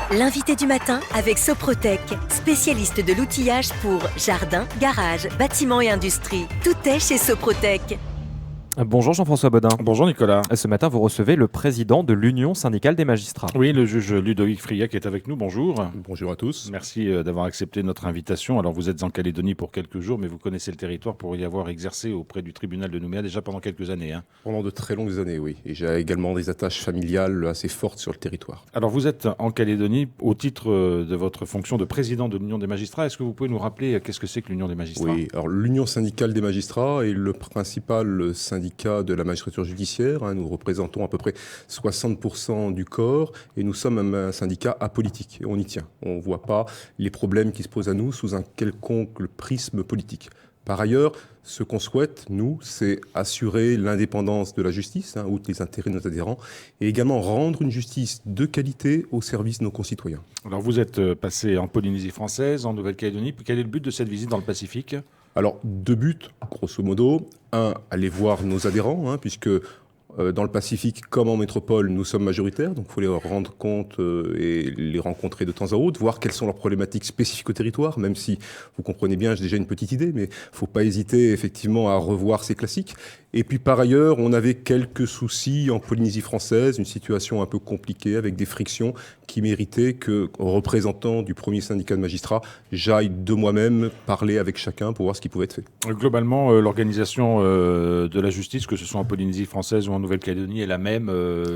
L'invité du matin avec Soprotec, spécialiste de l'outillage pour jardin, garage, bâtiments et industrie. Tout est chez Soprotec. Bonjour Jean-François Bodin. Bonjour Nicolas. Ce matin, vous recevez le président de l'Union syndicale des magistrats. Oui, le juge Ludovic Friac est avec nous. Bonjour. Bonjour à tous. Merci d'avoir accepté notre invitation. Alors vous êtes en Calédonie pour quelques jours, mais vous connaissez le territoire pour y avoir exercé auprès du tribunal de Nouméa déjà pendant quelques années. Pendant de très longues années, oui. Et j'ai également des attaches familiales assez fortes sur le territoire. Alors vous êtes en Calédonie au titre de votre fonction de président de l'Union des magistrats. Est-ce que vous pouvez nous rappeler qu'est-ce que c'est que l'Union des magistrats ? Oui, alors l'Union syndicale des magistrats est le principal syndicat de la magistrature judiciaire. Nous représentons à peu près 60% du corps et nous sommes un syndicat apolitique. Et on y tient. On ne voit pas les problèmes qui se posent à nous sous un quelconque prisme politique. Par ailleurs, ce qu'on souhaite, nous, c'est assurer l'indépendance de la justice, outre les intérêts de nos adhérents, et également rendre une justice de qualité au service de nos concitoyens. Alors vous êtes passé en Polynésie française, en Nouvelle-Calédonie. Quel est le but de cette visite dans le Pacifique ? Alors, deux buts, grosso modo. Un, aller voir nos adhérents, puisque dans le Pacifique, comme en métropole, nous sommes majoritaires, donc il faut les rendre compte et les rencontrer de temps à autre, voir quelles sont leurs problématiques spécifiques au territoire, même si, vous comprenez bien, j'ai déjà une petite idée, mais il ne faut pas hésiter effectivement à revoir ces classiques. Et puis par ailleurs, on avait quelques soucis en Polynésie française, une situation un peu compliquée avec des frictions qui méritaient que, représentant du premier syndicat de magistrats, j'aille de moi-même parler avec chacun pour voir ce qui pouvait être fait. Globalement, l'organisation de la justice, que ce soit en Polynésie française ou en Nouvelle-Calédonie, est la même.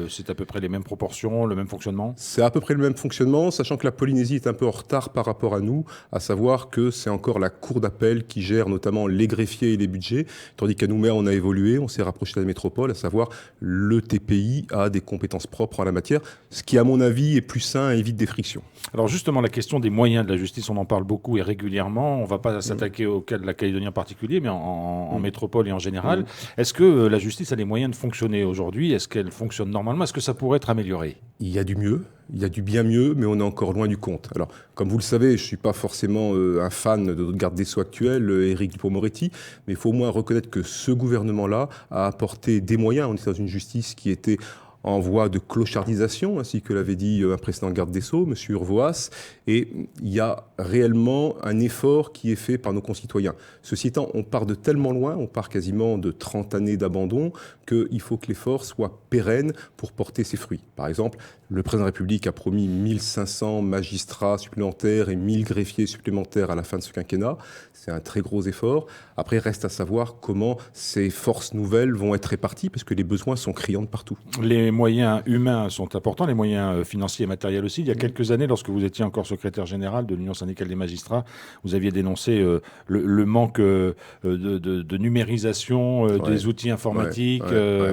C'est à peu près les mêmes proportions, le même fonctionnement ? C'est à peu près le même fonctionnement, sachant que la Polynésie est un peu en retard par rapport à nous, à savoir que c'est encore la cour d'appel qui gère notamment les greffiers et les budgets, tandis qu'à Nouméa, on a évolué, on s'est rapproché de la métropole, à savoir le TPI a des compétences propres en la matière, ce qui, à mon avis, est plus sain et évite des frictions. Alors justement, la question des moyens de la justice, on en parle beaucoup et régulièrement. On ne va pas s'attaquer au cas de la Calédonie en particulier, mais en métropole et en général. Est-ce que la justice a les moyens de fonctionner aujourd'hui ? Est-ce qu'elle fonctionne normalement ? Est-ce que ça pourrait être amélioré ? Il y a du mieux, il y a du bien mieux, mais on est encore loin du compte. Alors, comme vous le savez, je ne suis pas forcément un fan de notre garde des Sceaux actuel, Éric Dupond-Moretti, mais il faut au moins reconnaître que ce gouvernement-là a apporté des moyens. On était dans une justice qui était en voie de clochardisation, ainsi que l'avait dit un précédent garde des Sceaux, M. Urvoas, et il y a réellement un effort qui est fait par nos concitoyens. Ceci étant, on part de tellement loin, on part quasiment de 30 années d'abandon, qu'il faut que l'effort soit pérenne pour porter ses fruits. Par exemple, le président de la République a promis 1500 magistrats supplémentaires et 1000 greffiers supplémentaires à la fin de ce quinquennat. C'est un très gros effort. Après, reste à savoir comment ces forces nouvelles vont être réparties, parce que les besoins sont criants de partout. Les moyens humains sont importants, les moyens financiers et matériels aussi. Il y a quelques années, lorsque vous étiez encore secrétaire général de l'Union syndicale des magistrats, vous aviez dénoncé le manque de numérisation des outils informatiques.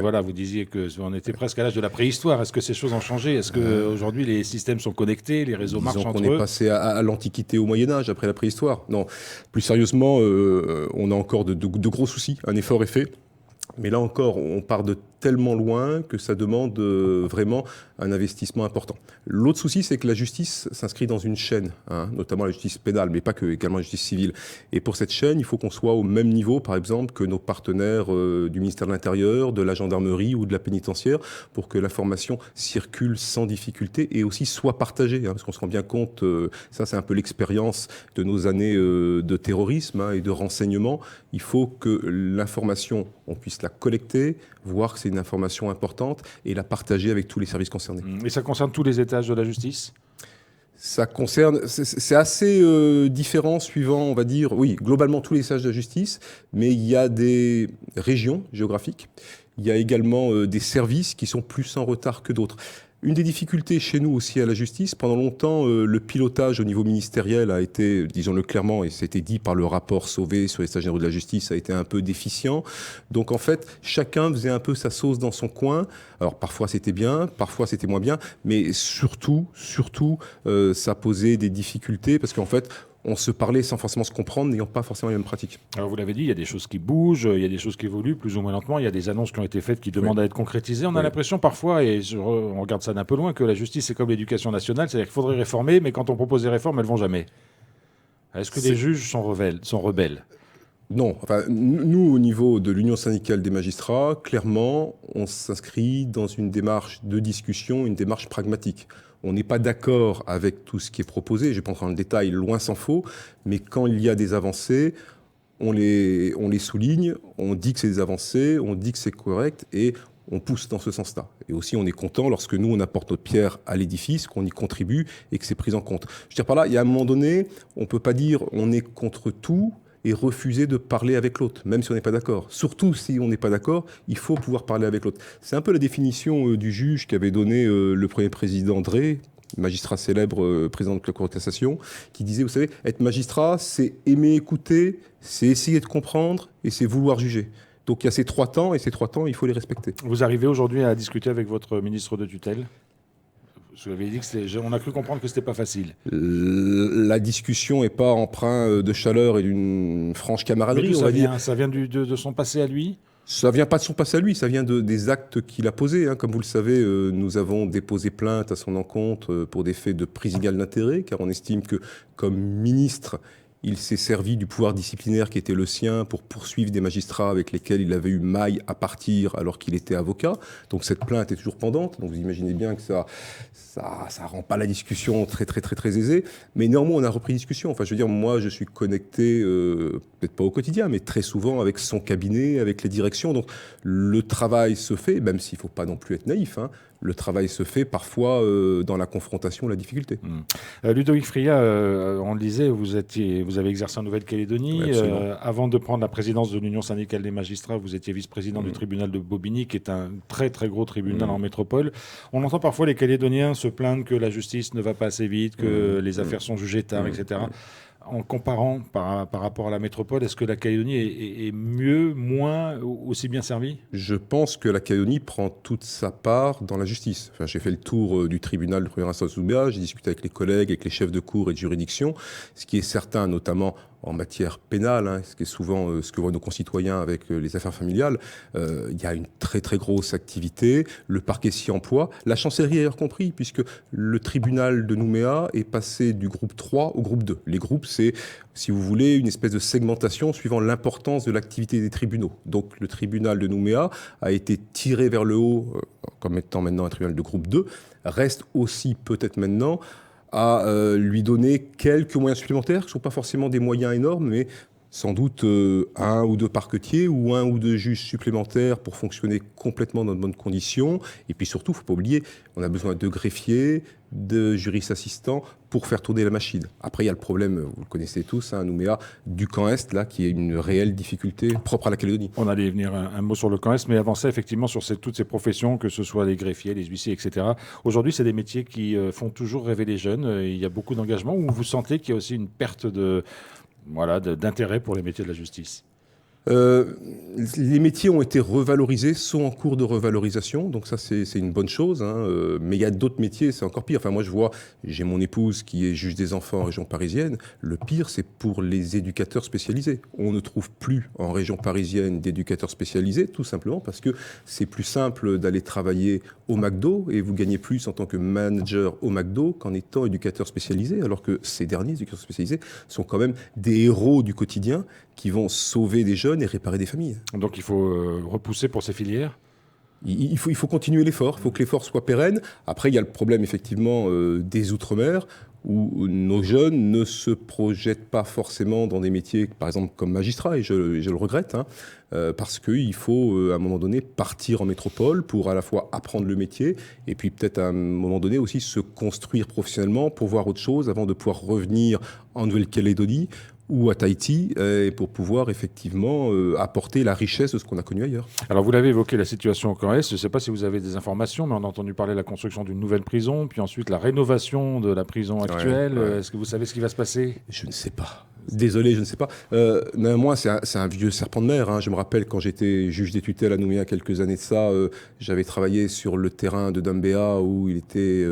Voilà, vous disiez qu'on était presque à l'âge de la préhistoire. Est-ce que ces choses ont changé ? Est-ce qu'aujourd'hui, les systèmes sont connectés, les réseaux marchent entre eux ? Disons qu'on est passé à l'Antiquité, au Moyen-Âge, après la préhistoire. Non, plus sérieusement, on a encore de gros soucis. Un effort est fait. Mais là encore, on part de tellement loin que ça demande vraiment un investissement important. L'autre souci, c'est que la justice s'inscrit dans une chaîne, notamment la justice pénale, mais pas que, également la justice civile. Et pour cette chaîne, il faut qu'on soit au même niveau, par exemple, que nos partenaires du ministère de l'Intérieur, de la gendarmerie ou de la pénitentiaire, pour que l'information circule sans difficulté et aussi soit partagée. Parce qu'on se rend bien compte, ça c'est un peu l'expérience de nos années de terrorisme et de renseignement. Il faut que l'information, on puisse la collecter, voir que c'est une information importante et la partager avec tous les services concernés. Et ça concerne tous les étages de la justice ? Ça concerne, c'est assez différent suivant, on va dire, oui, globalement tous les étages de la justice, mais il y a des régions géographiques, il y a également des services qui sont plus en retard que d'autres. Une des difficultés chez nous aussi à la justice, pendant longtemps, le pilotage au niveau ministériel a été, disons-le clairement, et c'était dit par le rapport Sauvé sur les états généraux de la justice, a été un peu déficient. Donc en fait, chacun faisait un peu sa sauce dans son coin. Alors parfois c'était bien, parfois c'était moins bien, mais surtout, ça posait des difficultés parce qu'en fait, on se parlait sans forcément se comprendre, n'ayant pas forcément les mêmes pratiques. Alors vous l'avez dit, il y a des choses qui bougent, il y a des choses qui évoluent plus ou moins lentement, il y a des annonces qui ont été faites qui demandent à être concrétisées. On a l'impression parfois, et on regarde ça d'un peu loin, que la justice c'est comme l'éducation nationale, c'est-à-dire qu'il faudrait réformer, mais quand on propose des réformes, elles ne vont jamais. Est-ce que les juges sont rebelles ? Non, enfin, nous, au niveau de l'Union syndicale des magistrats, clairement, on s'inscrit dans une démarche de discussion, une démarche pragmatique. on n'est pas d'accord avec tout ce qui est proposé, je ne vais pas entrer dans le détail, loin s'en faut, mais quand il y a des avancées, on les souligne, on dit que c'est des avancées, on dit que c'est correct et on pousse dans ce sens-là. Et aussi, on est content lorsque nous, on apporte notre pierre à l'édifice, qu'on y contribue et que c'est pris en compte. Je veux dire par là, il y a un moment donné, on ne peut pas dire on est contre tout et refuser de parler avec l'autre, même si on n'est pas d'accord. Surtout si on n'est pas d'accord, il faut pouvoir parler avec l'autre. C'est un peu la définition du juge qu'avait donné le premier président Drey, magistrat célèbre, président de la Cour de cassation, qui disait, vous savez, être magistrat, c'est aimer écouter, c'est essayer de comprendre et c'est vouloir juger. Donc il y a ces 3 temps, et ces 3 temps, il faut les respecter. Vous arrivez aujourd'hui à discuter avec votre ministre de tutelle ? Vous avez dit on a cru comprendre que c'était pas facile. La discussion n'est pas empreinte de chaleur et d'une franche camaraderie, on va dire. Ça vient de son passé à lui ? Ça vient pas de son passé à lui, ça vient des actes qu'il a posés. Comme vous le savez, nous avons déposé plainte à son encontre pour des faits de prise illégale d'intérêt, car on estime que, comme ministre, il s'est servi du pouvoir disciplinaire qui était le sien pour poursuivre des magistrats avec lesquels il avait eu maille à partir alors qu'il était avocat. Donc cette plainte est toujours pendante. Donc vous imaginez bien que ça rend pas la discussion très aisée. Mais néanmoins, on a repris discussion. Enfin, je veux dire, moi, je suis connecté, peut-être pas au quotidien, mais très souvent avec son cabinet, avec les directions. Donc le travail se fait, même s'il faut pas non plus être naïf. Le travail se fait parfois dans la confrontation, la difficulté. Ludovic Friat, on le disait, vous avez exercé en Nouvelle-Calédonie. Oui, avant de prendre la présidence de l'Union syndicale des magistrats, vous étiez vice-président du tribunal de Bobigny, qui est un très gros tribunal en métropole. On entend parfois les Calédoniens se plaindre que la justice ne va pas assez vite, que les affaires sont jugées tard, etc. En comparant par rapport à la métropole, est-ce que la Calédonie est mieux, moins, aussi bien servie ? Je pense que la Calédonie prend toute sa part dans la justice. Enfin, j'ai fait le tour du tribunal de première instance Nouméa, j'ai discuté avec les collègues, avec les chefs de cour et de juridiction. Ce qui est certain, notamment en matière pénale, ce qui est souvent ce que voient nos concitoyens avec les affaires familiales, il y a une très grosse activité, le parquet s'y emploie, la chancellerie d'ailleurs compris, puisque le tribunal de Nouméa est passé du groupe 3 au groupe 2. Les groupes, c'est, si vous voulez, une espèce de segmentation suivant l'importance de l'activité des tribunaux. Donc le tribunal de Nouméa a été tiré vers le haut, comme étant maintenant un tribunal de groupe 2, reste aussi peut-être maintenant à lui donner quelques moyens supplémentaires, qui ne sont pas forcément des moyens énormes, mais sans doute 1 ou 2 parquetiers ou 1 ou 2 juges supplémentaires pour fonctionner complètement dans de bonnes conditions. Et puis surtout, il ne faut pas oublier, on a besoin de greffiers, de juristes assistants pour faire tourner la machine. Après, il y a le problème, vous le connaissez tous, à Nouméa, du camp Est, là, qui est une réelle difficulté propre à la Calédonie. On allait venir un mot sur le camp Est, mais avant ça, effectivement, sur toutes ces professions, que ce soit les greffiers, les huissiers, etc. Aujourd'hui, c'est des métiers qui font toujours rêver les jeunes. Il y a beaucoup d'engagement. Ou vous sentez qu'il y a aussi une perte d'intérêt pour les métiers de la justice ? Les métiers ont été revalorisés, sont en cours de revalorisation, donc ça c'est une bonne chose, mais il y a d'autres métiers, c'est encore pire. Enfin moi j'ai mon épouse qui est juge des enfants en région parisienne, le pire c'est pour les éducateurs spécialisés. On ne trouve plus en région parisienne d'éducateurs spécialisés, tout simplement parce que c'est plus simple d'aller travailler au McDo et vous gagnez plus en tant que manager au McDo qu'en étant éducateur spécialisé, alors que ces derniers éducateurs spécialisés sont quand même des héros du quotidien qui vont sauver des jeunes et réparer des familles. Donc il faut repousser pour ces filières ? Il faut continuer l'effort, il faut que l'effort soit pérenne. Après, il y a le problème effectivement des Outre-mer, où nos jeunes ne se projettent pas forcément dans des métiers, par exemple comme magistrat, et je le regrette, parce qu'il faut à un moment donné partir en métropole pour à la fois apprendre le métier, et puis peut-être à un moment donné aussi se construire professionnellement pour voir autre chose avant de pouvoir revenir en Nouvelle-Calédonie ou à Tahiti, pour pouvoir effectivement apporter la richesse de ce qu'on a connu ailleurs. Alors vous l'avez évoqué, la situation au camp Est, je ne sais pas si vous avez des informations, mais on a entendu parler de la construction d'une nouvelle prison, puis ensuite la rénovation de la prison actuelle. Ouais. Est-ce que vous savez ce qui va se passer ? Je ne sais pas. Désolé, je ne sais pas. Néanmoins, c'est un vieux serpent de mer. Je me rappelle quand j'étais juge des tutelles à Nouméa quelques années de ça, j'avais travaillé sur le terrain de Dambéa où il était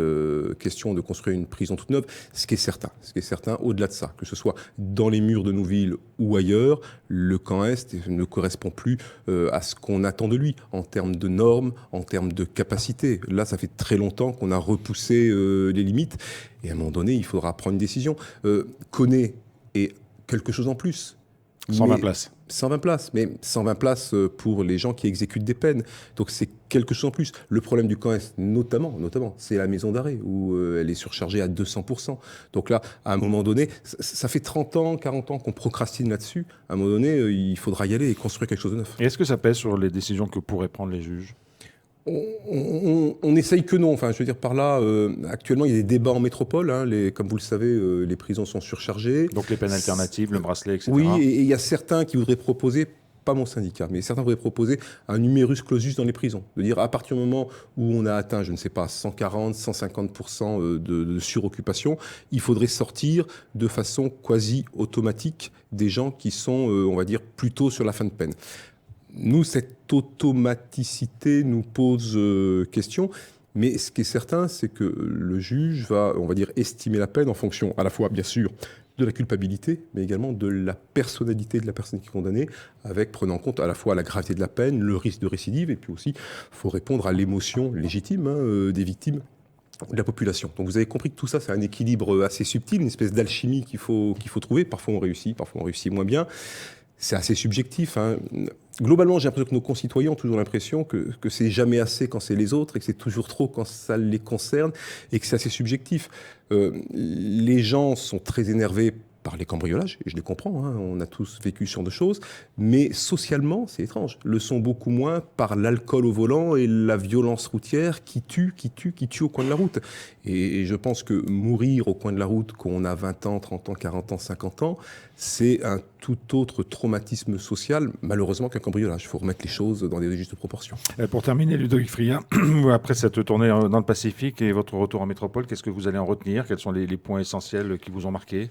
question de construire une prison toute neuve. Ce qui est certain, au-delà de ça, que ce soit dans les murs de nos villes ou ailleurs, le camp Est ne correspond plus à ce qu'on attend de lui en termes de normes, en termes de capacité. Là, ça fait très longtemps qu'on a repoussé les limites et à un moment donné, il faudra prendre une décision. Connaît et quelque chose en plus. 120 places. 120 places, mais 120 places pour les gens qui exécutent des peines. Donc c'est quelque chose en plus. Le problème du camp Est, notamment, c'est la maison d'arrêt, où elle est surchargée à 200%. Donc là, à un moment donné, ça fait 30 ans, 40 ans qu'on procrastine là-dessus. À un moment donné, il faudra y aller et construire quelque chose de neuf. Et est-ce que ça pèse sur les décisions que pourraient prendre les juges ? On essaye que non. Enfin, je veux dire par là, actuellement, il y a des débats en métropole. Comme vous le savez, les prisons sont surchargées. Donc les peines alternatives, le bracelet, etc. Oui, et il y a certains qui voudraient proposer, pas mon syndicat, mais certains voudraient proposer un numerus clausus dans les prisons. De dire, à partir du moment où on a atteint, je ne sais pas, 140, 150% de suroccupation, il faudrait sortir de façon quasi automatique des gens qui sont, on va dire, plutôt sur la fin de peine. Nous, cette automaticité nous pose question, mais ce qui est certain, c'est que le juge va, on va dire, estimer la peine en fonction à la fois, bien sûr, de la culpabilité, mais également de la personnalité de la personne qui est condamnée, avec prenant en compte à la fois la gravité de la peine, le risque de récidive, et puis aussi, il faut répondre à l'émotion légitime des victimes de la population. Donc vous avez compris que tout ça, c'est un équilibre assez subtil, une espèce d'alchimie qu'il faut trouver. Parfois on réussit moins bien. C'est assez subjectif. Globalement, j'ai l'impression que nos concitoyens ont toujours l'impression que c'est jamais assez quand c'est les autres et que c'est toujours trop quand ça les concerne et que c'est assez subjectif. Les gens sont très énervés par les cambriolages, et je les comprends, on a tous vécu ce genre de choses, mais socialement, c'est étrange, le sont beaucoup moins par l'alcool au volant et la violence routière qui tue au coin de la route. Et je pense que mourir au coin de la route quand on a 20 ans, 30 ans, 40 ans, 50 ans, c'est un tout autre traumatisme social, malheureusement, qu'un cambriolage. Il faut remettre les choses dans des justes proportions. Pour terminer, Ludovic Friat, après cette tournée dans le Pacifique et votre retour en métropole, qu'est-ce que vous allez en retenir ? Quels sont les points essentiels qui vous ont marqué ?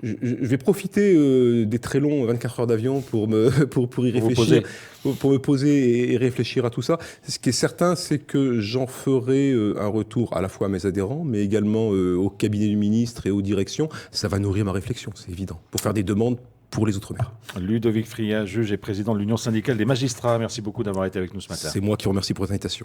Je vais profiter des très longs 24 heures d'avion pour y réfléchir, pour me poser et réfléchir à tout ça. Ce qui est certain, c'est que j'en ferai un retour à la fois à mes adhérents, mais également au cabinet du ministre et aux directions. Ça va nourrir ma réflexion, c'est évident, pour faire des demandes pour les Outre-mer. Ludovic Friat, juge et président de l'Union syndicale des magistrats. Merci beaucoup d'avoir été avec nous ce matin. C'est moi qui remercie pour votre invitation.